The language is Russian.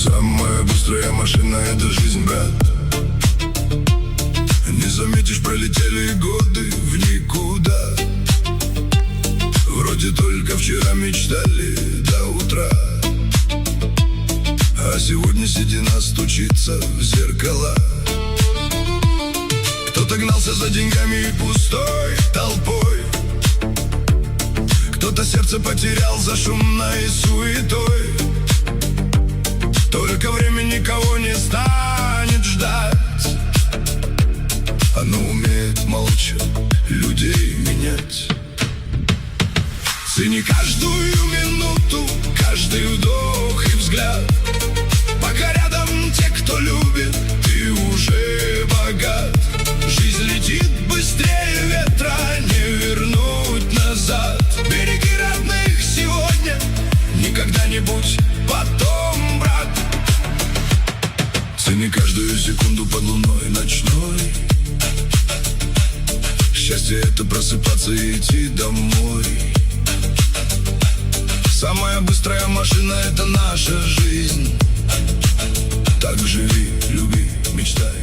Самая быстрая машина — это жизнь, брат. Не заметишь, пролетели годы в никуда. Вроде только вчера мечтали до утра, а сегодня седина стучится в зеркала. Кто-то гнался за деньгами и пустой толпой, кто-то сердце потерял за шумной суетой. Только время никого не станет ждать, оно умеет молча людей менять. Цени каждую минуту, каждый вдох и взгляд. Пока рядом те, кто любит, ты уже богат. Жизнь летит быстрее ветра, не вернуть назад. Береги родных сегодня, не когда-нибудь потом, брат. Цени каждую секунду под луной ночной. Счастье — это просыпаться и идти домой. Самая быстрая машина — это наша жизнь. Так живи, люби, мечтай.